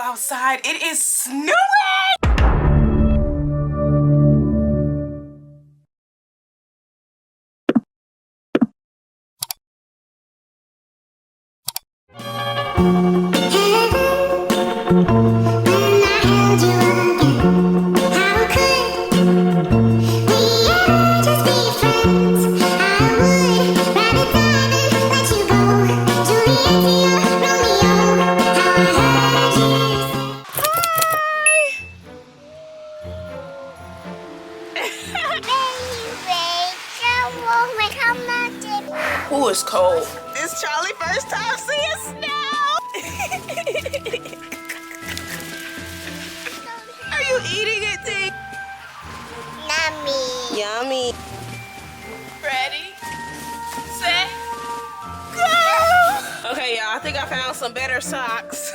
outside. It is snowing! Ooh, it's cold. This Charlie first time seeing snow. Are you eating it, T? Yummy. Yummy. Ready, set, go. Okay, y'all, I think I found some better socks.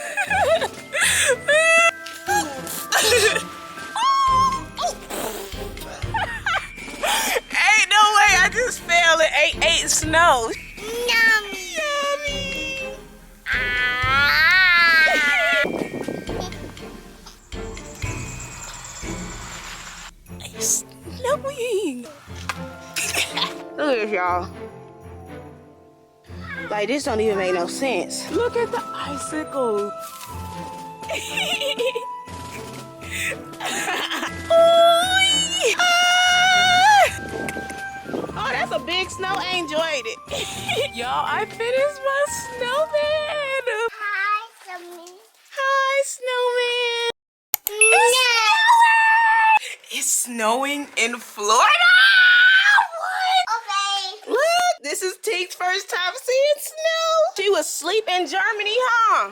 Ain't no way I just fell and ate snow. Yummy. Yummy. It's snowing. Look at this, y'all. Like, this don't even make no sense. Look at the icicles. Oh, that's a big snow. I enjoyed it. Y'all, I finished my snowman. Hi, Yummy. Hi, snowman. It's snowing in Florida. What? Okay. Look, this is Tink's first time seeing snow. She was asleep in Germany, huh?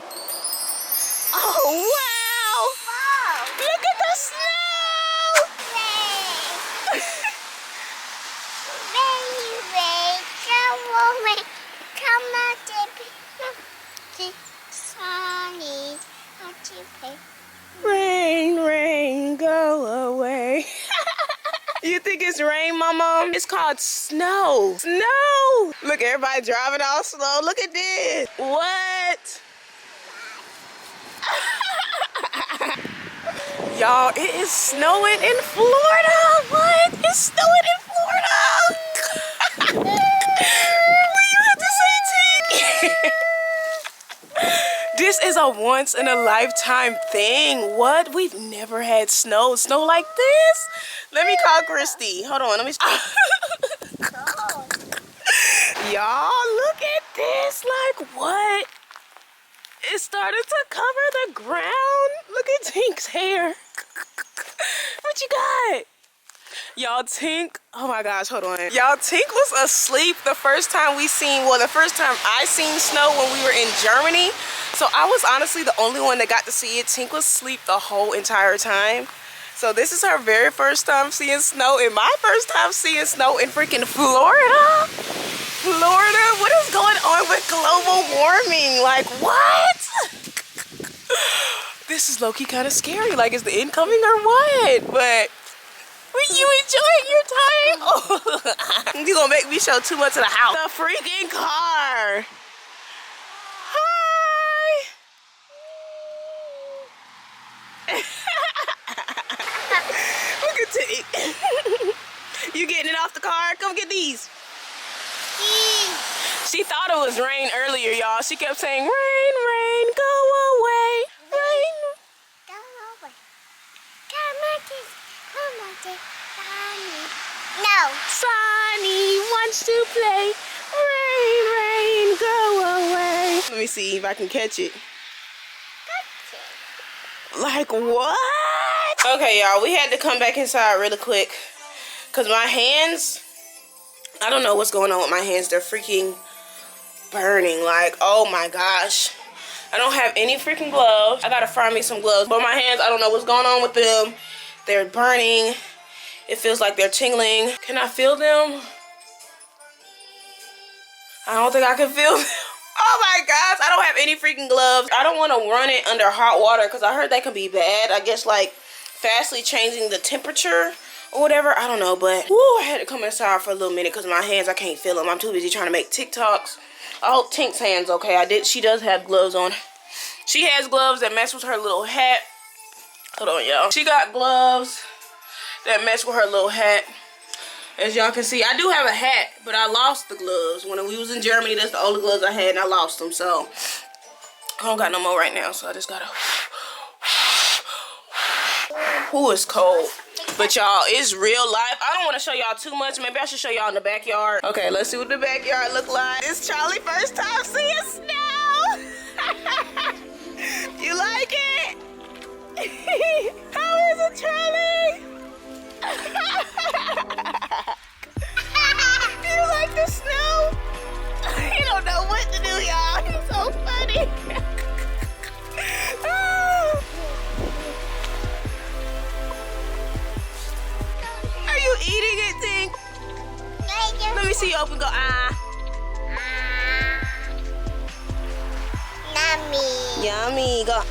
Oh, wow. Wow. Look at the snow. Baby, come on, Sony. Rain, rain, go away. You think it's rain, Mama? It's called snow. Snow! Look, everybody driving all slow. Look at this. What? Y'all, it is snowing in Florida. What? It's snowing in Florida. What you have to say, T? This is a once in a lifetime thing. What? We've never had snow like this. Let me call Christy. Hold on, let me. Y'all, look at this. Like, what? It started to cover the ground. Look at Tink's hair. What you got? Y'all, Tink, oh my gosh, hold on. Y'all, Tink was asleep the first time the first time I seen snow when we were in Germany. So I was honestly the only one that got to see it. Tink was asleep the whole entire time. So this is her very first time seeing snow and my first time seeing snow in freaking Florida. Florida, what is going on with global warming? Like, what? This is low-key kind of scary. Like, is the incoming or what? But will you enjoy your time? Oh, you gonna make me show too much of the house. The freaking car. Hi. Look at Tink. You getting it off the car? Come get these. She thought it was rain earlier, y'all. She kept saying, rain, rain, go away. Rain. Go away. Come on, Sonny. No. Sonny wants to play. Rain, rain, go away. Let me see if I can catch it. Like, what? Okay, y'all, we had to come back inside really quick because my hands, I don't know what's going on with my hands. They're freaking burning. Like, oh my gosh. I don't have any freaking gloves. I gotta find me some gloves. But my hands, I don't know what's going on with them. They're burning. It feels like they're tingling. Can I feel them? I don't think I can feel them. Oh my gosh, I don't have any freaking gloves. I don't want to run it under hot water because I heard that can be bad. I guess like fastly changing the temperature or whatever. I don't know, but woo, I had to come inside for a little minute because my hands, I can't feel them. I'm too busy trying to make TikToks. I hope Tink's hands okay. She does have gloves on. She has gloves that match with her little hat. Hold on, y'all. She got gloves that match with her little hat. As y'all can see, I do have a hat, but I lost the gloves. When we was in Germany, that's the only gloves I had, and I lost them. So, I don't got no more right now, so I just gotta... Ooh, it's cold. But y'all, it's real life. I don't want to show y'all too much. Maybe I should show y'all in the backyard. Okay, let's see what the backyard look like. It's Charlie's first time seeing snow. You like it? How is it, Charlie? You like the snow? He don't know what to do, y'all. He's so funny. Are you eating it, Tink? Let me see you open. Go Yummy. Yummy. Go.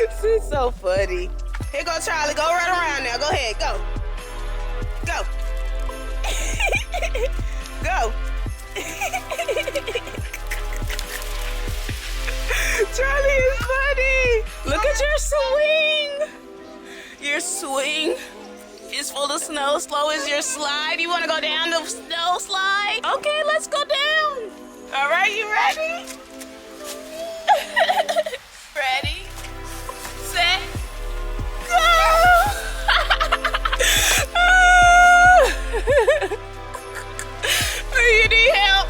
This is so funny. Here go Charlie. Go right around now. Go ahead. Go. Go. Go. Charlie is funny. Look at your swing. Your swing is full of snow. Slow is your slide. You want to go down the snow slide? Okay, let's go down. All right, you ready? Ready, set, go! You need help?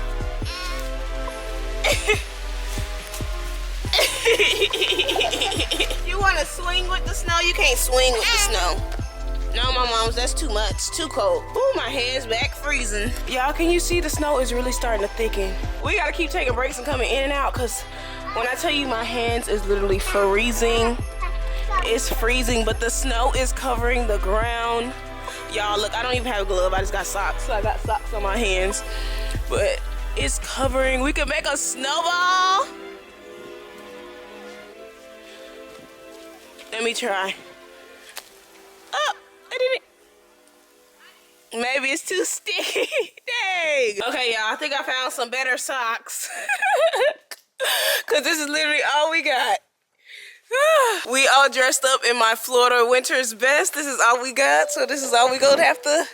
You want to swing with the snow? You can't swing with the snow. No, my mom's, that's too much. Too cold. Ooh, my hand's back freezing. Y'all, can you see the snow is really starting to thicken? We gotta keep taking breaks and coming in and out, because when I tell you my hands is literally freezing, it's freezing, but the snow is covering the ground. Y'all, look, I don't even have a glove. I just got socks. So I got socks on my hands, but it's covering. We can make a snowball. Let me try. Oh, I did it. Maybe it's too sticky. Dang. Okay, y'all, I think I found some better socks. Because this is literally all we got. We all dressed up in my Florida winter's best. This is all we got, so this is all we gonna have to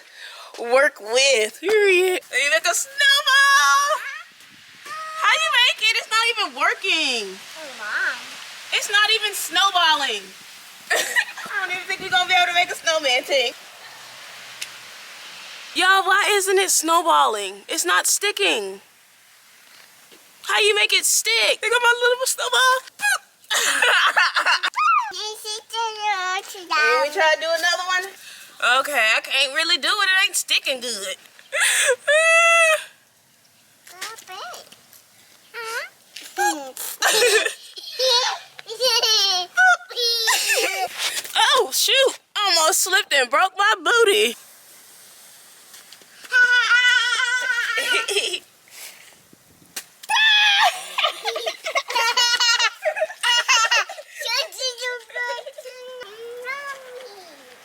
work with. Period. Let me make a snowball. How you make it? It's not even working. It's not even snowballing. I don't even think we're gonna be able to make a snowman thing. Y'all, why isn't it snowballing? It's not sticking. How you make it stick? Think of my little snowball. Can we try to do another one? Okay, I can't really do it. It ain't sticking good. Oh, shoot. Almost slipped and broke my booty.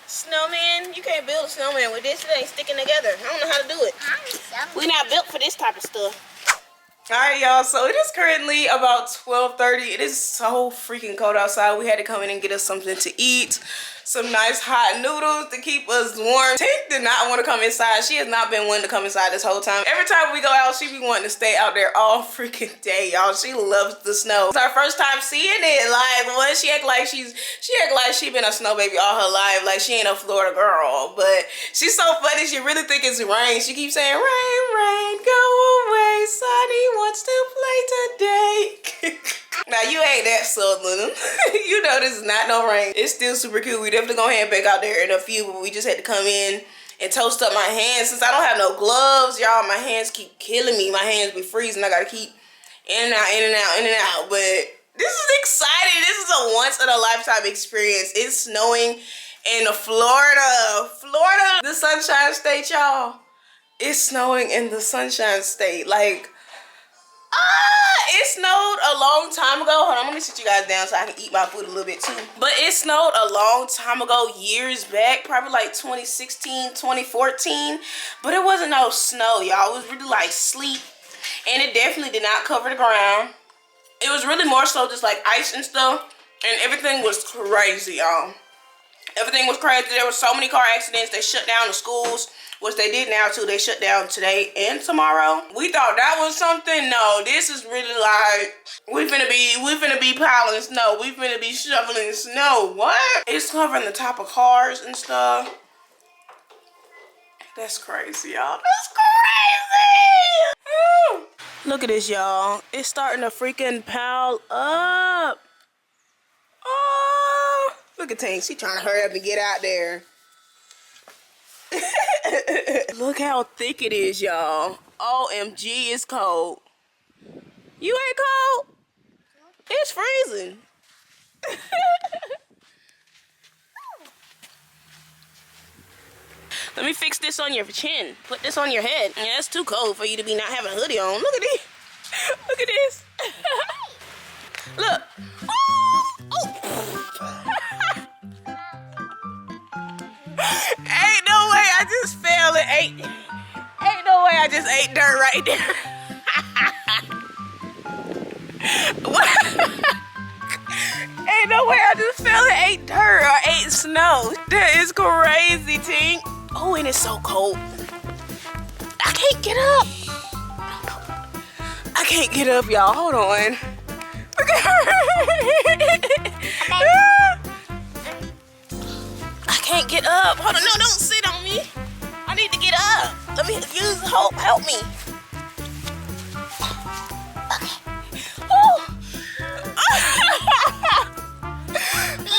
Snowman, you can't build a snowman with this. It ain't sticking together. I don't know how to do it. We're not built for this type of stuff. All right, y'all, so it is currently about 12:30. It is so freaking cold outside. We had to come in and get us something to eat. Some nice hot noodles to keep us warm. Tink did not want to come inside. She has not been wanting to come inside this whole time. Every time we go out, she be wanting to stay out there all freaking day, y'all. She loves the snow. It's our first time seeing it. Like, what? She act like she been a snow baby all her life. Like, she ain't a Florida girl. But she's so funny. She really think it's rain. She keeps saying, rain, rain, go away. Sonny wants to play today. Now, you ain't that southern. You know this is not no rain. It's still super cute. We definitely gonna head back out there in a few, but we just had to come in and toast up my hands. Since I don't have no gloves, y'all, my hands keep killing me. My hands be freezing. I gotta keep in and out, in and out, in and out. But this is exciting. This is a once-in-a-lifetime experience. It's snowing in Florida. Florida, the Sunshine State, y'all. It's snowing in the Sunshine State. Like, it snowed a long time ago. Hold on, let me sit you guys down so I can eat my food a little bit too. But it snowed a long time ago, years back, probably like 2016, 2014. But it wasn't no snow, y'all. It was really like sleet. And it definitely did not cover the ground. It was really more so just like ice and stuff. And everything was crazy, y'all. Everything was crazy. There were so many car accidents. They shut down the schools, which they did now too. They shut down today and tomorrow. We thought that was something. No, this is really like we finna be piling snow. We finna be shoveling snow. What? It's covering the top of cars and stuff. That's crazy, y'all. That's crazy. Look at this, y'all. It's starting to freaking pile up. Oh, look at Tank. She trying to hurry up and get out there. Look how thick it is, y'all. OMG, it's cold. You ain't cold? It's freezing. Let me fix this on your chin. Put this on your head. Yeah, it's too cold for you to be not having a hoodie on. Look at this. Look at this. Look. Ain't no way I just fell and ate. Ain't no way I just ate dirt right there. Ain't no way I just fell and ate dirt or ate snow. That is crazy, Tink. Oh, and it's so cold. I can't get up. I can't get up, y'all. Hold on. Look at her. I can't get up. Hold on. No, don't sit on me. I need to get up. Let me use hope. Help me. Okay. Oh.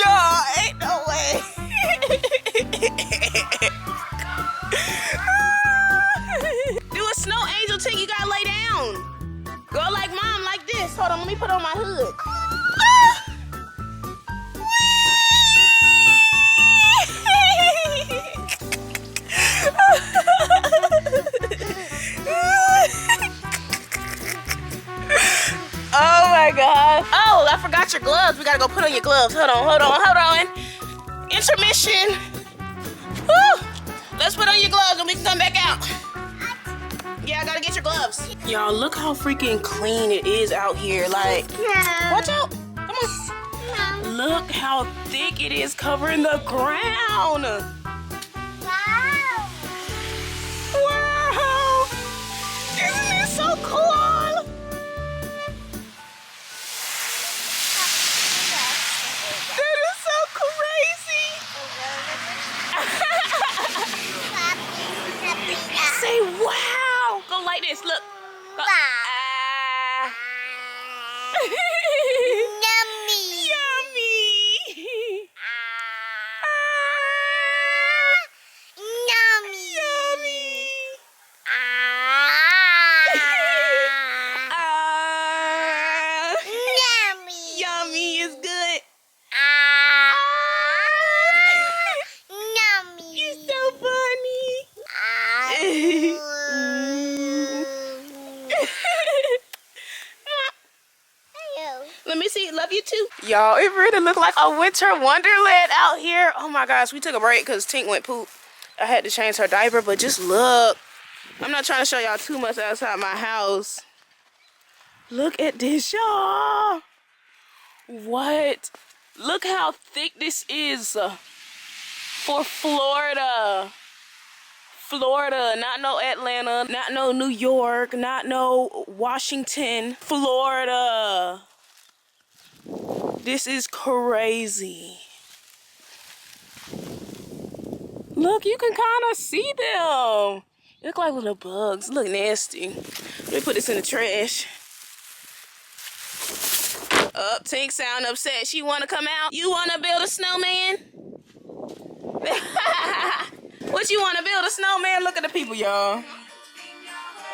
Y'all, ain't no way. Do a snow angel thing. You gotta lay down. Go like mom, like this. Hold on, let me put on my hood. Oh my God. Oh, I forgot your gloves. We gotta go put on your gloves. Hold on. Intermission. Woo. Let's put on your gloves and we can come back out. Yeah, I gotta get your gloves. Y'all, look how freaking clean it is out here. Like, watch out. Come on. Look how thick it is covering the ground. Wow. Isn't it so cool? That is so crazy. Say wow. Go like this. Look. Go. Yummy. Yummy. Yummy. Yummy. Yummy. Yummy is good. Yummy. You're so funny. Let me see. Love you too. Y'all, it really looked like a winter wonderland out here. Oh my gosh, we took a break because Tink went poop. I had to change her diaper, but just look. I'm not trying to show y'all too much outside my house. Look at this, y'all. What? Look how thick this is for Florida. Florida, not no Atlanta, not no New York, not no Washington. Florida. This is crazy. Look, you can kind of see them. They look like little bugs. Look nasty. Let me put this in the trash. Up, Tink sound upset. She want to come out? You want to build a snowman? What you want to build a snowman? Look at the people, y'all.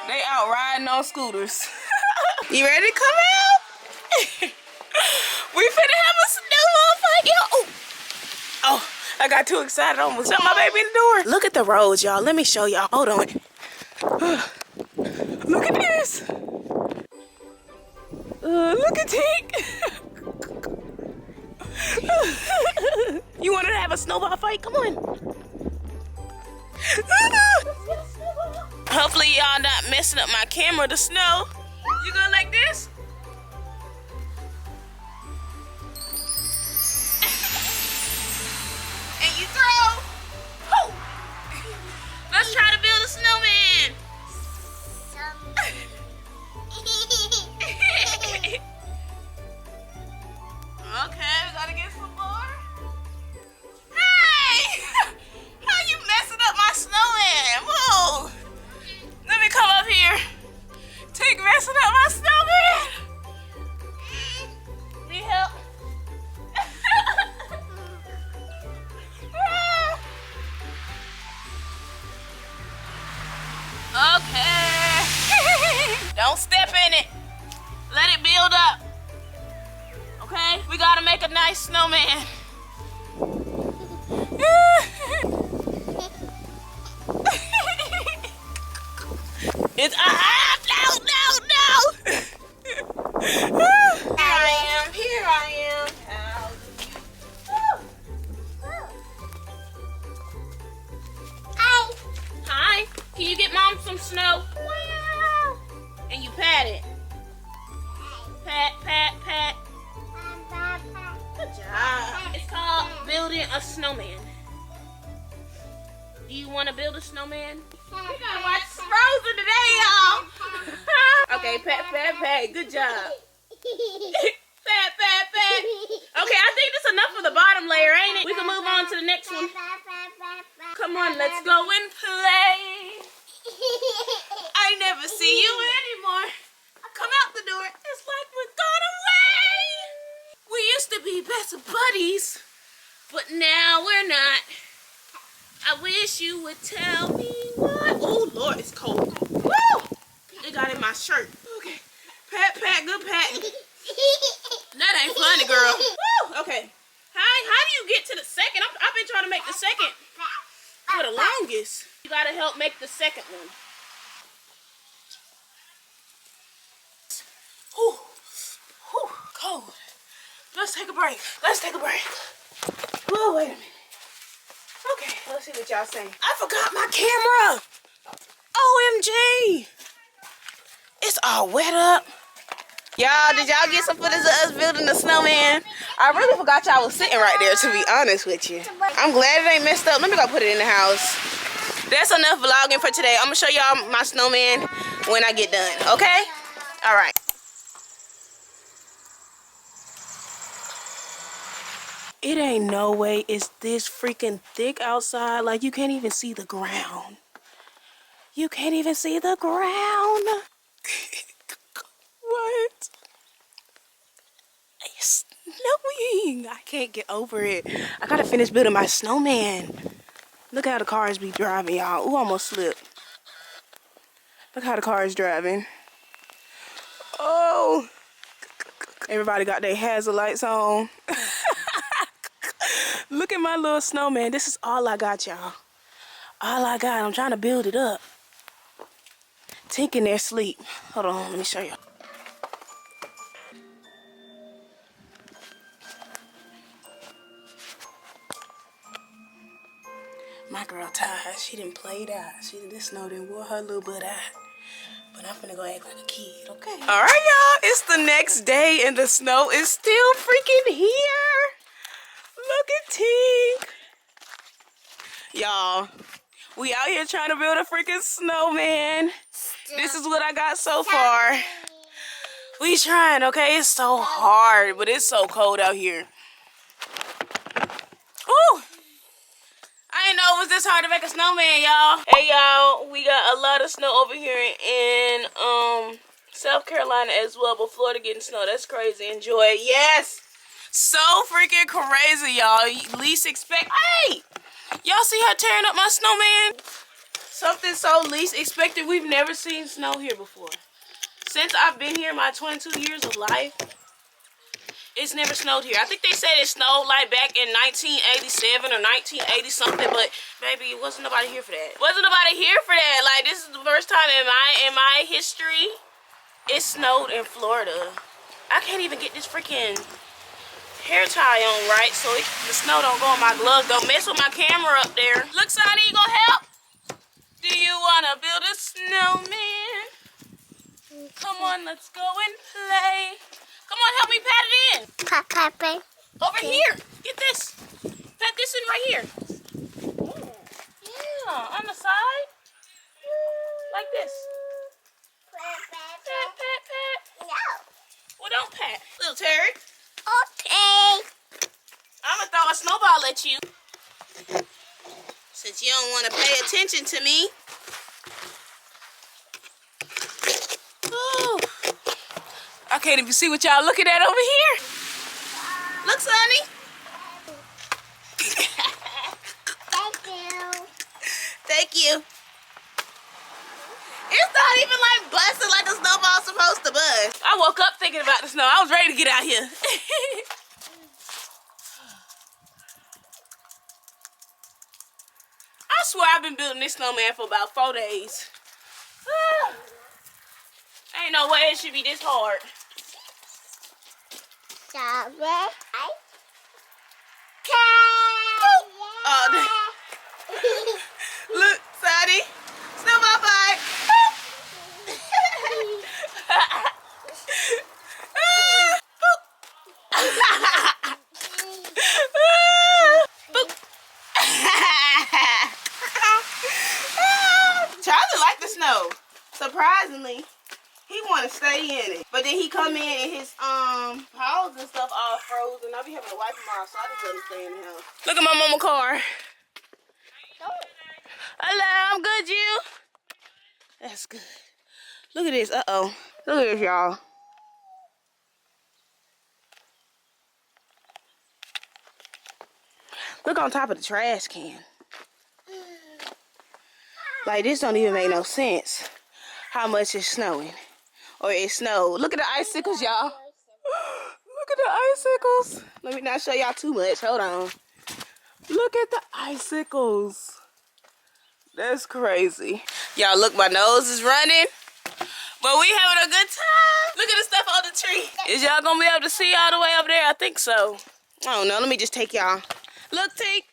They out riding on scooters. You ready to come out? We finna have a snowball fight, y'all. Oh, I got too excited. I almost shut my baby in the door. Look at the roads, y'all. Let me show y'all. Hold on. Look at this. Look at Tink. You wanted to have a snowball fight? Come on. Hopefully y'all not messing up my camera, the snow. You going like this? how to make a nice snowman. It's no. Here I am. How do you? Hi. Can you get mom some snow? Wow. And you pat it. Pat, pat, pat. Good job. It's called building a snowman. Do you want to build a snowman? We gotta watch Frozen today, y'all. Okay, pat, pat, pat. Good job. Pat, pat, pat. Okay, I think that's enough for the bottom layer, ain't it? We can move on to the next one. Come on, let's go and play. I never see you anymore. Come out the door. It's like we're gone away. We used to be best buddies, but now we're not. I wish you would tell me what. Oh, Lord, it's cold. Woo! It got in my shirt. Okay. Pat, pat, good pat. That ain't funny, girl. Woo! Okay. How do you get to the second? I've been trying to make the second for the longest. You gotta help make the second one. Ooh. Ooh, cold. Let's take a break. Let's take a break. Oh, wait a minute. Okay, let's see what y'all saying. I forgot my camera. OMG. It's all wet up. Y'all, did y'all get some footage of us building the snowman? I really forgot y'all was sitting right there, to be honest with you. I'm glad it ain't messed up. Let me go put it in the house. That's enough vlogging for today. I'm going to show y'all my snowman when I get done, okay? All right. It ain't no way it's this freaking thick outside. Like, you can't even see the ground. You can't even see the ground. What? It's snowing. I can't get over it. I gotta finish building my snowman. Look how the cars be driving, y'all. Ooh, almost slipped. Look how the car is driving. Oh. Everybody got their hazard lights on. Look at my little snowman. This is all I got, y'all. All I got. I'm trying to build it up. Tink in there sleep. Hold on, let me show you. My girl tired. She didn't play it out. This snow didn't wore her little butt out. But I'm finna go act like a kid, okay? All right, y'all. It's the next day and the snow is still freaking here. Look at Tink. Y'all, we out here trying to build a freaking snowman. This is what I got so far. We trying, okay? It's so hard, but it's so cold out here. Ooh. I didn't know it was this hard to make a snowman, y'all. Hey, y'all, we got a lot of snow over here in South Carolina as well, but Florida getting snow. That's crazy. Enjoy it. Yes. So freaking crazy, y'all. Least expect. Hey! Y'all see her tearing up my snowman? Something so least expected. We've never seen snow here before. Since I've been here my 22 years of life, it's never snowed here. I think they said it snowed like back in 1987 or 1980 something, but baby, wasn't nobody here for that. Wasn't nobody here for that. Like, this is the first time in my history it snowed in Florida. I can't even get this freaking hair tie on right so the snow don't go on my gloves. Don't mess with my camera up there. Look, Sonny, you gonna help? Do you wanna build a snowman? Come on, let's go and play. Come on, help me pat it in. Over here. Get this. Pat this in right here. Yeah, on the side. Like this. Pat, pat, pat. No. Well, don't pat. Little Terry. Okay. I'm gonna throw a snowball at you. Since you don't want to pay attention to me. Ooh. I can't even see what y'all looking at over here. Look, Sonny. Thank you. Thank you. It's not even like busting like the snowball's supposed to bust. I woke up thinking about the snow. I was ready to get out here. swear I've been building this snowman for about 4 days. Ain't no way it should be this hard. Look, Sadie. Snowball fight. Charlie liked the snow. Surprisingly, he want to stay in it. But then he come in and his paws and stuff all frozen. I'll be having to wipe him off, so I just let him stay in the house. Look at my mama car. Hello, I'm good, you? That's good. Look at this. Uh-oh. Look at this, y'all. Look on top of the trash can. Like, this don't even make no sense. How much it's snowing. Or it snowed. Look at the icicles, y'all. Look at the icicles. Let me not show y'all too much. Hold on. Look at the icicles. That's crazy. Y'all, look, my nose is running. But we having a good time. Look at the stuff on the tree. Is y'all gonna be able to see all the way up there? I think so. I don't know. Let me just take y'all. Look, Tink.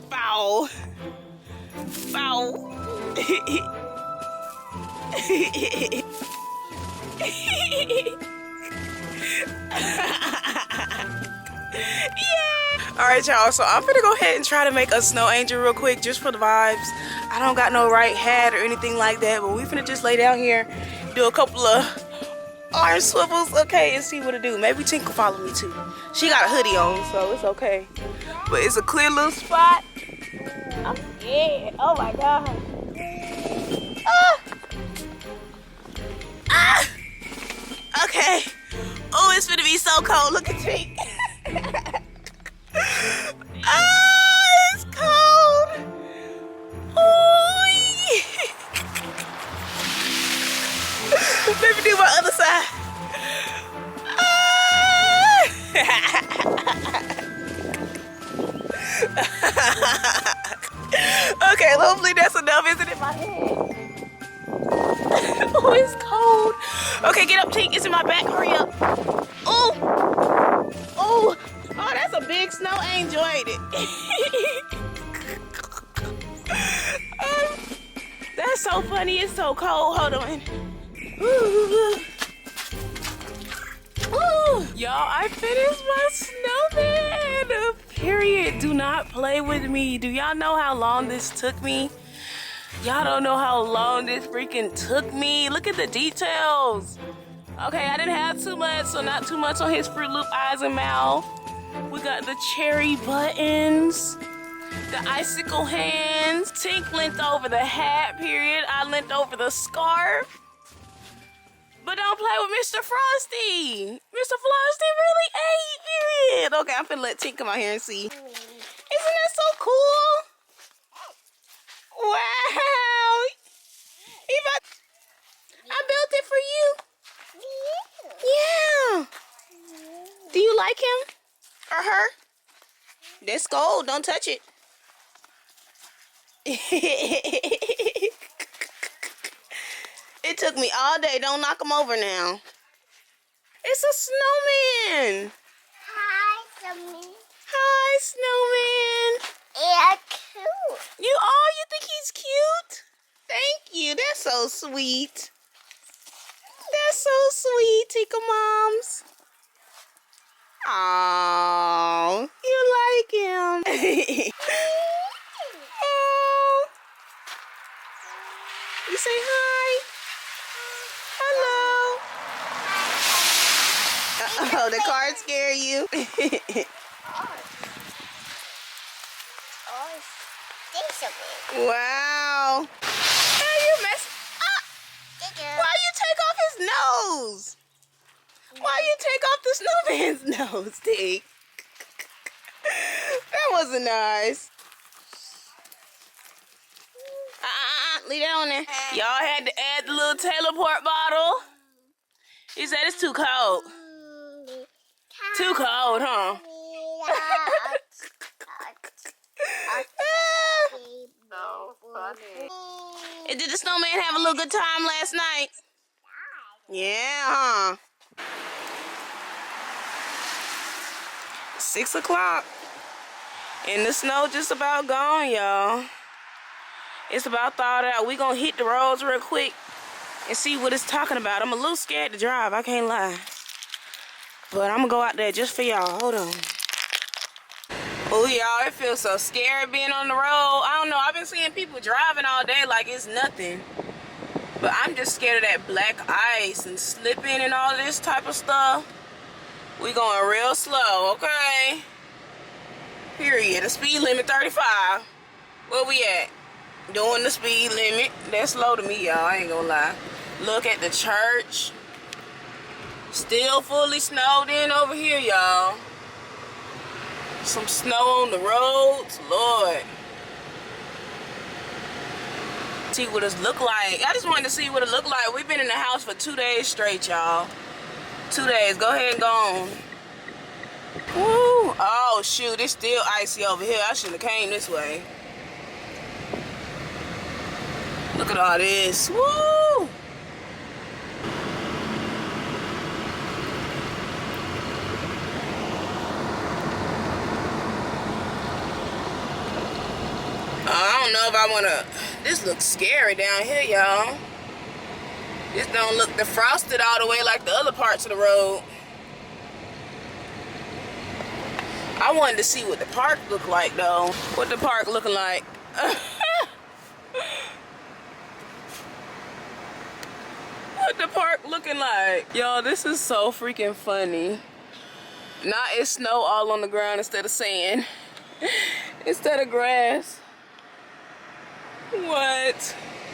Foul. Foul. Yeah. All right, y'all. So I'm gonna go ahead and try to make a snow angel real quick, just for the vibes. I don't got no right hat or anything like that, but we finna just lay down here, do a couple of arm swivels, okay, and see what it do. Maybe Tink will follow me too. She got a hoodie on, so it's okay. But it's a clear little spot. I'm scared. Oh my god. Ah. Ah. Okay. Oh, it's gonna be so cold. Look at Tink. Ah, it's cold. Ooh. Let me do my other side. Okay, hopefully that's enough, isn't it? My head. Oh, it's cold. Okay, get up, Tink. It's in my back. Hurry up. Oh. Oh. Oh, that's a big snow angel, ain't it? That's so funny. It's so cold. Hold on. Ooh. Ooh. Y'all, I finished my snowman. Period. Do not play with me. Do y'all know how long this took me? Y'all don't know how long this freaking took me. Look at the details. Okay, I didn't have too much, so not too much on his Fruit Loop eyes and mouth. We got the cherry buttons, the icicle hands. Tink leant over the hat, period. I leant over the scarf. But don't play with Mr. Frosty. Mr. Frosty really ate, period. Okay, I'm finna let Tink come out here and see. Isn't that so cool? Wow. I built it for you. Yeah. Do you like him? Or her? That's gold. Don't touch it. It took me all day. Don't knock him over now. It's a snowman. Hi, Snowman. Hi, snowman. Yeah, cute. You think he's cute? Thank you. That's so sweet. That's so sweet, Tika Moms. Aww, you like him. Oh. You say hi. Hello. Uh-oh, the car scare you. Wow. Hey, you mess up. Why you take off his nose? Why you take off the snowman's nose, Dick? That wasn't nice. Leave that on there. Y'all had to add the little teleport bottle. He said it's too cold. Too cold, huh? So funny. And did the snowman have a little good time last night? Yeah, huh? 6 o'clock. And the snow just about gone, y'all. It's about thawed out. We gonna hit the roads real quick and see what it's talking about. I'm a little scared to drive, I can't lie. But I'm gonna go out there just for y'all. Hold on. Oh, y'all, it feels so scary being on the road. I don't know, I've been seeing people driving all day like it's nothing. But I'm just scared of that black ice and slipping and all this type of stuff. We going real slow, okay? Period. The speed limit 35. Where we at? Doing the speed limit. That's slow to me, y'all. I ain't gonna lie. Look at the church. Still fully snowed in over here, y'all. Some snow on the roads. Lord. See what it look like. I just wanted to see what it looked like. We've been in the house for 2 days straight, y'all. 2 days. Go ahead and go on. Woo. Oh, shoot. It's still icy over here. I shouldn't have came this way. Look at all this. Woo. I don't know if I want to... This looks scary down here, y'all. This don't look defrosted all the way like the other parts of the road. I wanted to see what the park looked like, though. What the park looking like. What the park looking like. Y'all, this is so freaking funny. Now it's snow all on the ground instead of sand. Instead of grass. What?